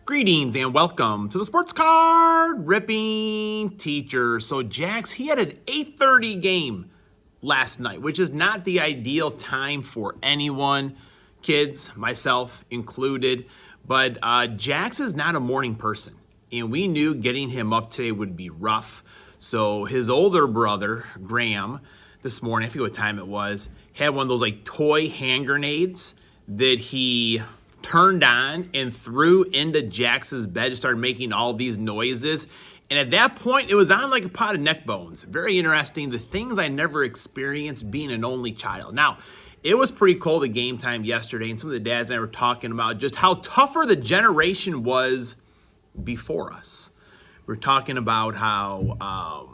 Greetings and welcome to the Sports Card Ripping Teacher. So Jax, he had an 8:30 game last night, which is not the ideal time for anyone, kids, myself included. But Jax is not a morning person, and we knew getting him up today would be rough. So his older brother, Graham, this morning, I forget what time it was, had one of those like toy hand grenades that he turned on and threw into Jax's bed and started making all these noises. And at that point, it was on like a pot of neck bones. Very interesting. The things I never experienced being an only child. Now, it was pretty cold at game time yesterday, and some of the dads and I were talking about just how tougher the generation was before us. We were talking about how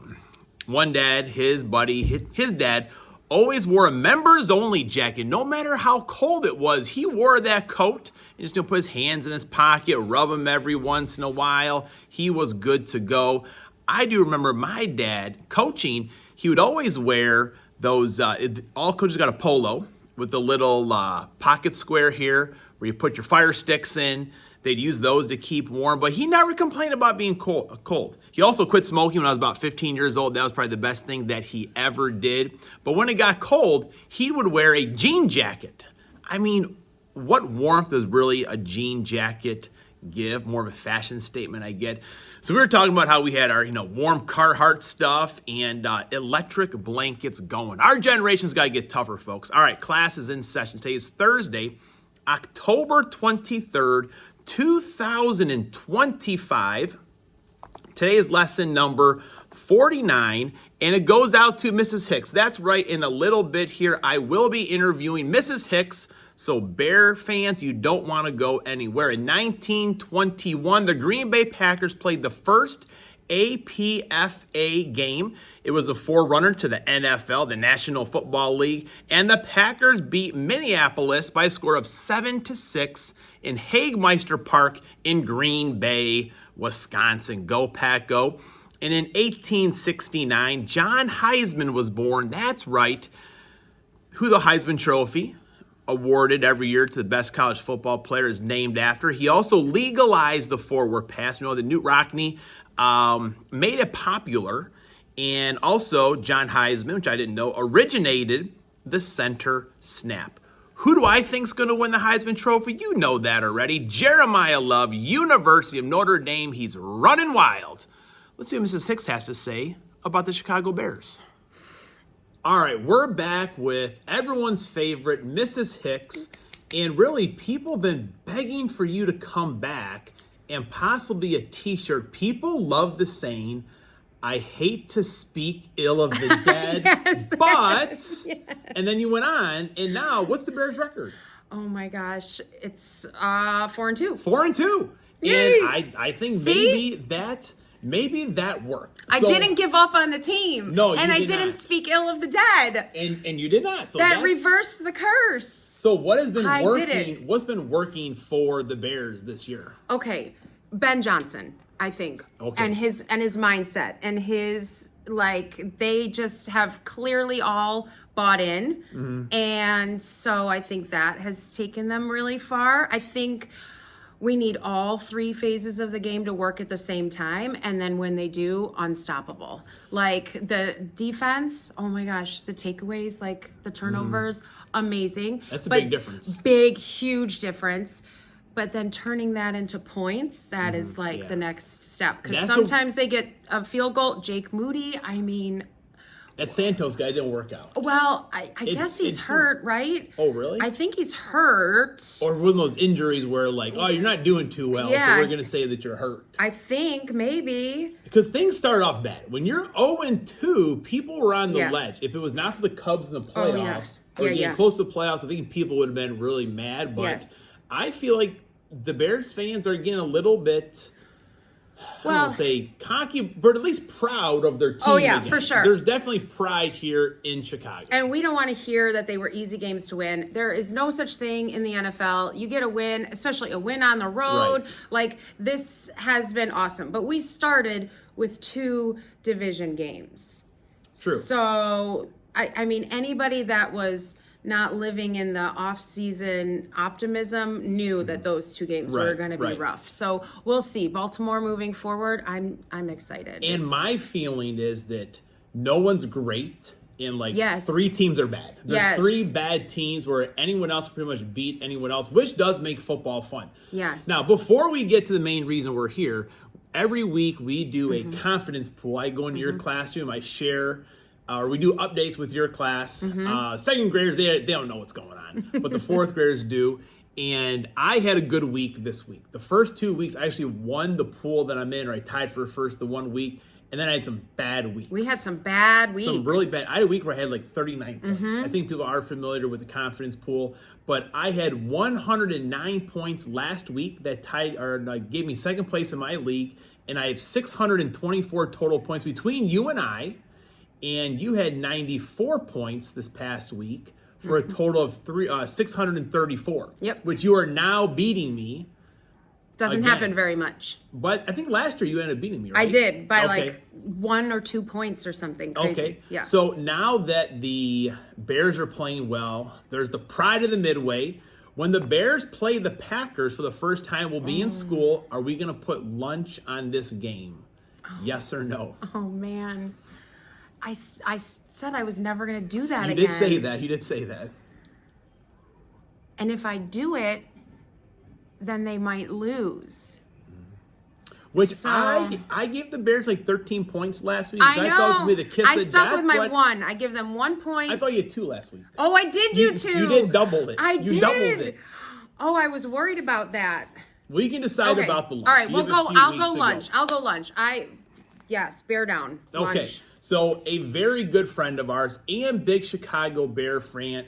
one dad, his buddy, his dad, always wore a members-only jacket. No matter how cold it was, he wore that coat and just put his hands in his pocket, rub them every once in a while. He was good to go. I do remember my dad coaching. He would always wear those, all coaches got a polo with the little pocket square here where you put your fire sticks in. They'd use those to keep warm, but he never complained about being cold. He also quit smoking when I was about 15 years old. That was probably the best thing that he ever did. But when it got cold, he would wear a jean jacket. I mean, what warmth does really a jean jacket give? More of a fashion statement, I get. So we were talking about how we had our, warm Carhartt stuff and electric blankets going. Our generation's got to get tougher, folks. All right, class is in session. Today is Thursday, October 23rd, 2025. Today is lesson number 49, and it goes out to Mrs. Hicks. That's right, in a little bit here, I will be interviewing Mrs. Hicks. So Bear fans, you don't want to go anywhere. In 1921, the Green Bay Packers played the first APFA game. It was the forerunner to the NFL, the National Football League, and the Packers beat Minneapolis by a score of 7-6 in Hagemeister Park in Green Bay, Wisconsin. Go Pack, go. And in 1869, John Heisman was born. That's right. Who the Heisman Trophy, awarded every year to the best college football player, is named after. He also legalized the forward pass. You know that Newt Rockne made it popular. And also, John Heisman, which I didn't know, originated the center snap. Who do I think is going to win the Heisman Trophy? You know that already. Jeremiah Love, University of Notre Dame. He's running wild. Let's see what Mrs. Hicks has to say about the Chicago Bears. All right, we're back with everyone's favorite, Mrs. Hicks. And really, people have been begging for you to come back and possibly a t-shirt. People love the saying, I hate to speak ill of the dead, Yes, but, yes. And then you went on, and now, what's the Bears' record? Oh my gosh, it's 4-2. 4-2. Yay. And I think See? maybe that worked. I didn't give up on the team. No, you and I did didn't not. speak ill of the dead. And you did not. So that reversed the curse. So what has been I did working? it. What's been working for the Bears this year? Okay, Ben Johnson, I think. Okay. And his mindset and his they just have clearly all bought in. Mm-hmm. And so I think that has taken them really far. I think we need all three phases of the game to work at the same time. And then when they do, unstoppable. Like the defense, oh my gosh, the takeaways, like the turnovers, amazing. That's a big difference. Big, huge difference. But then turning that into points, that is the next step. Because sometimes they get a field goal. Jake Moody, I mean... That Santos guy didn't work out. Well, I guess he's hurt, right? Oh, really? I think he's hurt. Or one of those injuries where you're not doing too well, so we're going to say that you're hurt. I think, maybe. Because things started off bad. When you're 0-2, people were on the ledge. If it was not for the Cubs in the playoffs, or getting close to the playoffs, I think people would have been really mad. But I feel like the Bears fans are getting a little bit... I don't want to say cocky, but at least proud of their team. Oh, yeah, again. for sure. There's definitely pride here in Chicago. And we don't want to hear that they were easy games to win. There is no such thing in the NFL. You get a win, especially a win on the road. Right. Like, this has been awesome. But we started with 2 division games. True. So, I mean, anybody that was not living in the off-season optimism, knew that those two games were going to be rough. So we'll see. Baltimore moving forward, I'm excited. And my feeling is that no one's great, and three teams are bad. There's three bad teams where anyone else can pretty much beat anyone else, which does make football fun. Yes. Now, before we get to the main reason we're here, every week we do a confidence pool. I go into your classroom, I share, or we do updates with your class. Second graders, they don't know what's going on, but the fourth graders do. And I had a good week this week. The first 2 weeks, I actually won the pool that I'm in, or I tied for first the 1 week. And then I had some bad weeks. We had some bad weeks. Some really bad. I had a week where I had 39 points. I think people are familiar with the confidence pool. But I had 109 points last week that tied or gave me second place in my league. And I have 624 total points between you and I. And you had 94 points this past week for a total of 634. Yep. Which you are now beating me. Doesn't happen very much. But I think last year you ended up beating me, right? I did, by 1 or 2 points or something crazy. Okay. Yeah. So now that the Bears are playing well, there's the pride of the Midway. When the Bears play the Packers for the first time, we'll be in school. Are we going to put lunch on this game? Yes or no? Oh, man. I said I was never going to do that again. You did say that. You did say that. And if I do it, then they might lose. Which I gave the Bears 13 points last week, which I know. I thought was going to be the kiss of death. I stuck with my 1. I give them 1 point. I thought you had 2 last week. Oh, I did do 2. You did double it. I did. You doubled it. Oh, I was worried about that. We can decide about the lunch. All right, I'll go lunch. I'll go lunch. Yes, bear down. Lunch. Okay. So a very good friend of ours and big Chicago Bear fan,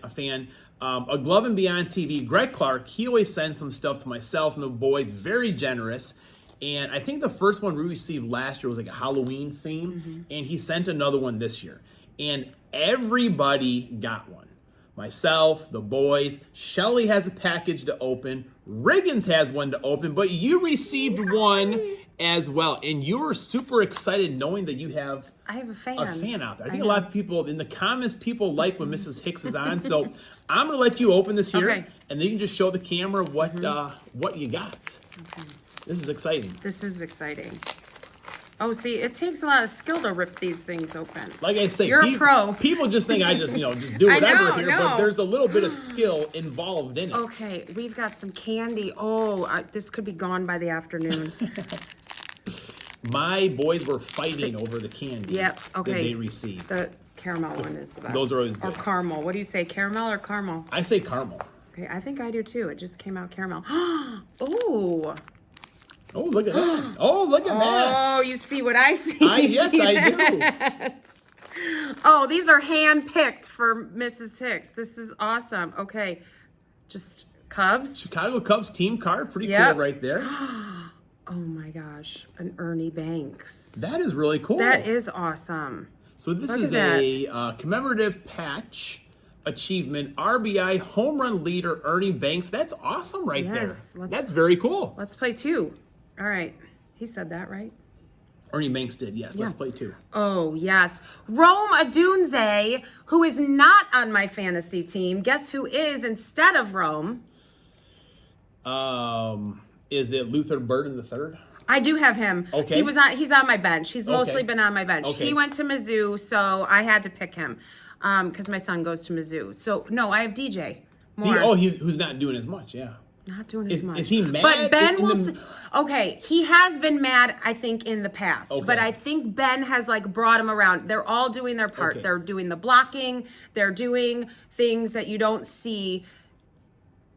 a Glove and Beyond TV, Greg Clark, he always sends some stuff to myself and the boys, very generous. And I think the first one we received last year was a Halloween theme, and he sent another one this year. And everybody got one. Myself, the boys, Shelly has a package to open, Riggins has one to open, but you received one as well. And you were super excited knowing that you have I have a fan out there. I think a lot of people in the comments, people like when Mrs. Hicks is on. So I'm going to let you open this here, and then you can just show the camera what you got. Okay. This is exciting. This is exciting. Oh, see, it takes a lot of skill to rip these things open. Like I say, you're a pro. People just think I just do whatever but there's a little bit of skill involved in it. Okay, we've got some candy. Oh, this could be gone by the afternoon. My boys were fighting over the candy that they received. The caramel one is the best. Those are always good. Or caramel. What do you say, caramel or caramel? I say caramel. Okay, I think I do too. It just came out caramel. Oh. Oh, look at that. Oh, look at that. Oh, you see what I see? Yes, I do. Oh, these are hand-picked for Mrs. Hicks. This is awesome. Okay, just Cubs. Chicago Cubs team card. Pretty cool right there. Oh, my gosh. An Ernie Banks. That is really cool. That is awesome. So this is a commemorative patch achievement, RBI home run leader Ernie Banks. That's awesome there. That's very cool. Let's play 2. All right. He said that, right? Ernie Banks did, yes. Yeah. Let's play 2. Oh, yes. Rome Adunze, who is not on my fantasy team. Guess who is instead of Rome? Is it Luther Burden III? I do have him. Okay. He's on my bench. He's mostly been on my bench. Okay. He went to Mizzou, so I had to pick him because my son goes to Mizzou. So, no, I have DJ Moore. Who's not doing as much, yeah. Not doing as much. Is he mad? But Ben okay, he has been mad, I think, in the past. Okay. But I think Ben has, brought him around. They're all doing their part. Okay. They're doing the blocking. They're doing things that you don't see.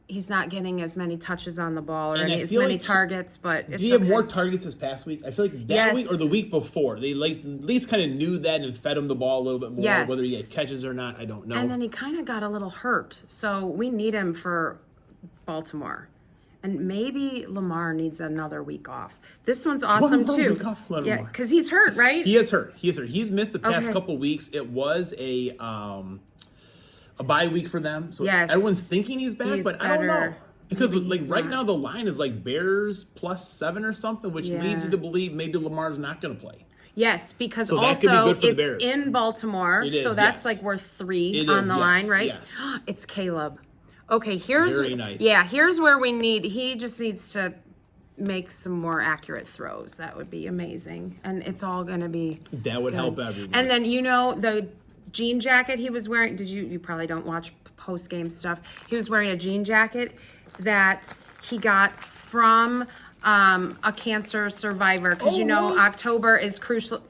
He's not getting as many touches on the ball or as many targets, but it's do you have more targets this past week? I feel like that week or the week before, they at least kind of knew that and fed him the ball a little bit more. Yes. Whether he had catches or not, I don't know. And then he kind of got a little hurt, so we need him for Baltimore. And maybe Lamar needs another week off. This one's awesome too. Week off, yeah, because he's hurt, right? He is hurt. He's missed the past couple weeks. It was a bye week for them, so everyone's thinking he's back, but I don't know. Because right now the line is Bears +7 or something, which leads you to believe maybe Lamar's not going to play. Yes, because So that could be also good for the it's Bears. in Baltimore, It is, so that's yes. like worth 3 It on is, the yes, line, right? yes. It's Caleb. Okay, here's Very nice. Yeah, here's where he just needs to make some more accurate throws. That would be amazing, and it's all going to be That would help everyone. And then the jean jacket he was wearing. You probably don't watch post game stuff. He was wearing a jean jacket that he got from a cancer survivor, because really? October is crucial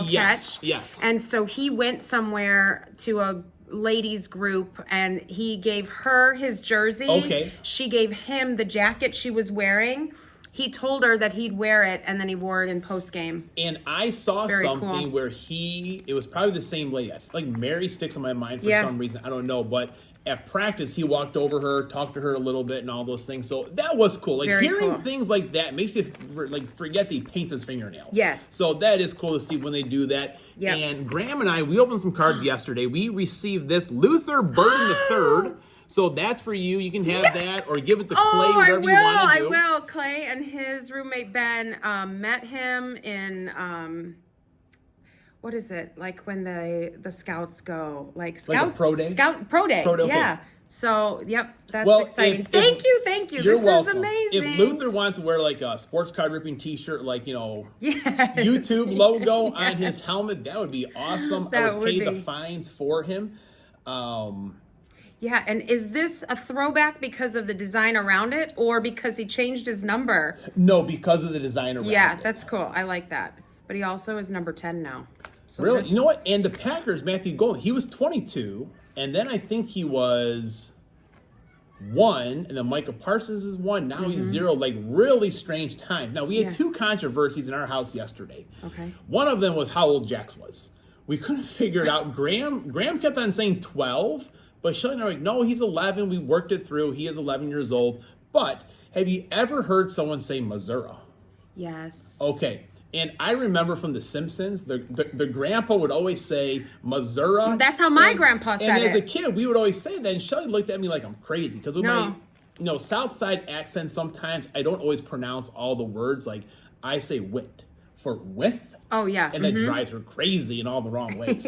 Yes, catch. yes. And so he went somewhere to a ladies group and he gave her his jersey. Okay. She gave him the jacket she was wearing. He told her that he'd wear it, and then he wore it in post game. And I saw Very something cool. where it was probably the same lady. I feel like Mary sticks in my mind for Yeah. some reason. I don't know. But at practice, he walked over her, talked to her a little bit and all those things. So that was cool. Like Very hearing cool. things like that makes you forget that he paints his fingernails. Yes. So that is cool to see when they do that. Yep. And Graham and I, we opened some cards yesterday. We received this Luther Burden III. So that's for you. You can have that or give it to Clay, whatever you want to do. I will. Clay and his roommate Ben met him in what is it, like when the scouts go, like a pro day? Scout pro day. Pro day, okay. Yeah. So yep, that's Well, exciting. if- Thank you. You're This welcome. is amazing. If Luther wants to wear like a sports card ripping T-shirt, like Yes. YouTube logo on his helmet, that would be awesome. I That would pay would the be. fines for him. Yeah, and is this a throwback because of the design around it, or because he changed his number? No, because of the design around Yeah, it. that's cool. I like that. But he also is number 10 now. So Really? this- You know what? And the Packers, Matthew Golden, he was 22, and then I think he was 1, and then Micah Parsons is 1. Now he's 0. Like really strange times. Now we had Yeah. 2 controversies in our house yesterday. Okay. One of them was how old Jax was. We couldn't figure it out. Graham kept on saying 12, but Shelly and I were like, no, he's 11. We worked it through. He is 11 years old. But have you ever heard someone say Missouri? Yes. Okay. And I remember from The Simpsons, the grandpa would always say Missouri. That's how my grandpa said And as a it. kid, we would always say that. And Shelly looked at me like I'm crazy. Because with No. my South Side accent, sometimes I don't always pronounce all the words. Like I say wit for with. Oh, yeah. And that drives her crazy in all the wrong ways.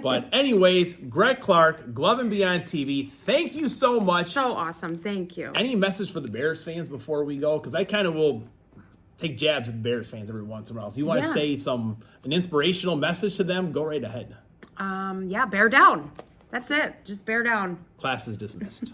But anyways, Greg Clark, Glove and Beyond TV, thank you so much. So awesome. Thank you. Any message for the Bears fans before we go? Because I kind of will take jabs at the Bears fans every once in a while. So you want to Yeah. say an inspirational message to them, go right ahead. Yeah, bear down. That's it. Just bear down. Class is dismissed.